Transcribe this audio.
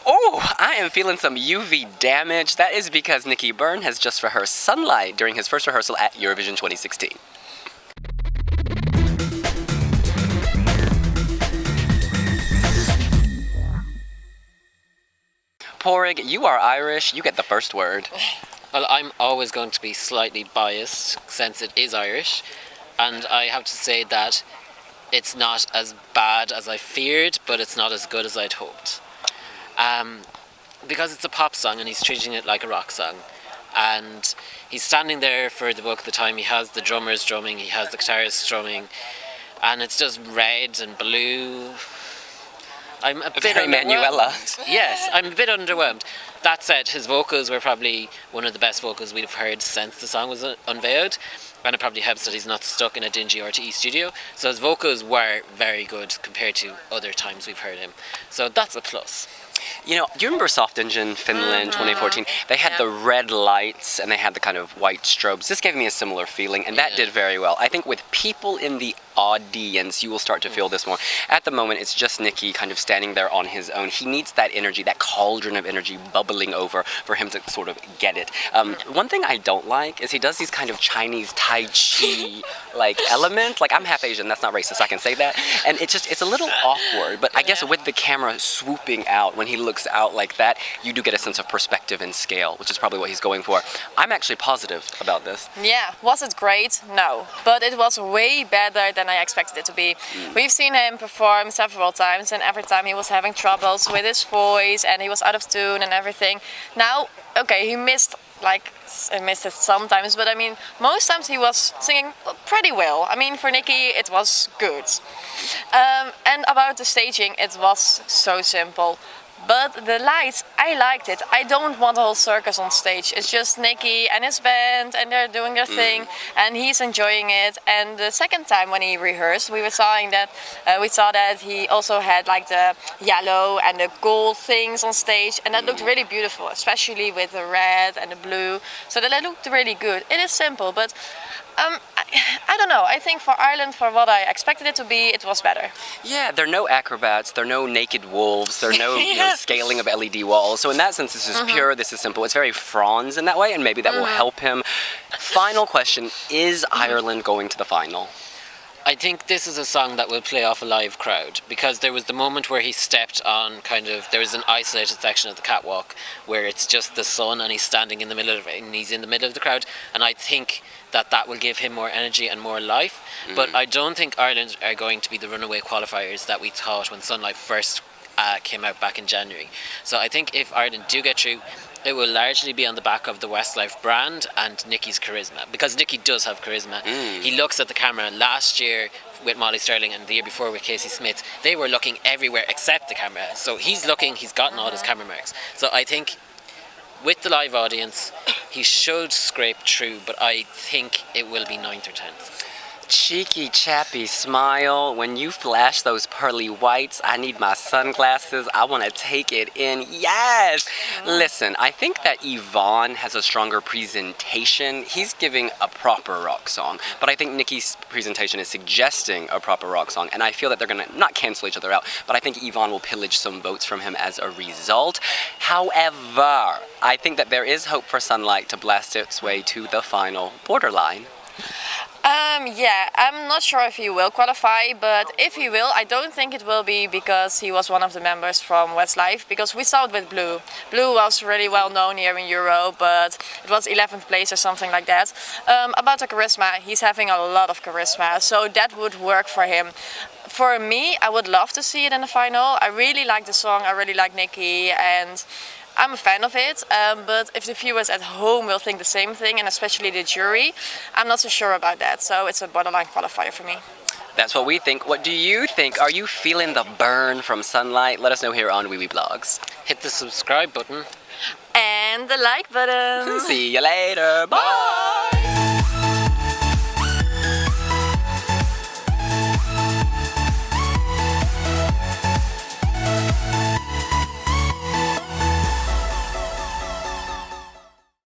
Oh, I am feeling some UV damage. That is because Nicky Byrne has just rehearsed Sunlight during his first rehearsal at Eurovision 2016. Porrig, you are Irish. You get the first word. Well, I'm always going to be slightly biased since it is Irish, and I have to say that it's not as bad as I feared, but it's not as good as I'd hoped. Because it's a pop song and he's treating it like a rock song. And he's standing there for the bulk of the time. He has the drummers drumming, he has the guitarists drumming, and it's just red and blue. I'm a bit Very Manuela. Yes, I'm a bit underwhelmed. That said, his vocals were probably one of the best vocals we've heard since the song was unveiled, and it probably helps that he's not stuck in a dingy RTE studio. So his vocals were very good compared to other times we've heard him. So that's a plus. You know, do you remember Soft Engine, Finland, 2014? They had the red lights and they had the kind of white strobes. This gave me a similar feeling, and that did very well. I think with people in the audience, you will start to feel this more. At the moment, it's just Nicky kind of standing there on his own. He needs that energy, that cauldron of energy bubbling over for him to sort of get it. One thing I don't like is he does these kind of Chinese Tai Chi like elements. Like, I'm half Asian, that's not racist, I can say that. And it's a little awkward, but I guess with the camera swooping out, when he looks out like that, you do get a sense of perspective and scale, which is probably what he's going for. I'm actually positive about this. Yeah, was it great? No, but it was way better than I expected it to be. We've seen him perform several times, and every time he was having troubles with his voice and he was out of tune and everything. Now, okay, he missed it sometimes, but I mean, most times he was singing pretty well. I mean, for Nicky, it was good. And about the staging, it was so simple. But the lights, I liked it. I don't want a whole circus on stage. It's just Nicky and his band, and they're doing their thing, and he's enjoying it. And the second time when he rehearsed, we saw that he also had like the yellow and the gold things on stage, and that looked really beautiful, especially with the red and the blue. So that looked really good. It is simple, but I don't know. I think for Ireland, for what I expected it to be, it was better. Yeah, there are no acrobats, there are no naked wolves, there are no scaling of LED walls. So in that sense, this is pure, this is simple. It's very Franz in that way, and maybe that will help him. Final question, is Ireland going to the final? I think this is a song that will play off a live crowd, because there was the moment where he stepped on there was an isolated section of the catwalk where it's just the sun and he's standing in the middle of it and he's in the middle of the crowd, and I think that will give him more energy and more life. But I don't think Ireland are going to be the runaway qualifiers that we thought when Sunlight first came out back in January. So I think if Ireland do get through, it will largely be on the back of the Westlife brand and Nicky's charisma, because Nicky does have charisma. He looks at the camera. Last year with Molly Sterling and the year before with Casey Smith, they were looking everywhere except the camera. So he's gotten all his camera marks. So I think with the live audience, he should scrape through, but I think it will be 9th or 10th. Cheeky chappy smile. When you flash those pearly whites, I need my sunglasses. I want to take it in. Yes! Listen, I think that Yvonne has a stronger presentation. He's giving a proper rock song, but I think Nicky's presentation is suggesting a proper rock song, and I feel that they're going to not cancel each other out, but I think Yvonne will pillage some votes from him as a result. However, I think that there is hope for Sunlight to blast its way to the final borderline. Yeah, I'm not sure if he will qualify, but if he will, I don't think it will be because he was one of the members from Westlife, because we saw it with Blue. Blue was really well known here in Euro, but it was 11th place or something like that. About the charisma, he's having a lot of charisma, so that would work for him. For me, I would love to see it in the final. I really like the song, I really like Nicky, and I'm a fan of it, but if the viewers at home will think the same thing, and especially the jury, I'm not so sure about that. So it's a borderline qualifier for me. That's what we think. What do you think? Are you feeling the burn from Sunlight? Let us know here on wiwibloggs. Hit the subscribe button. And the like button. See you later. Bye!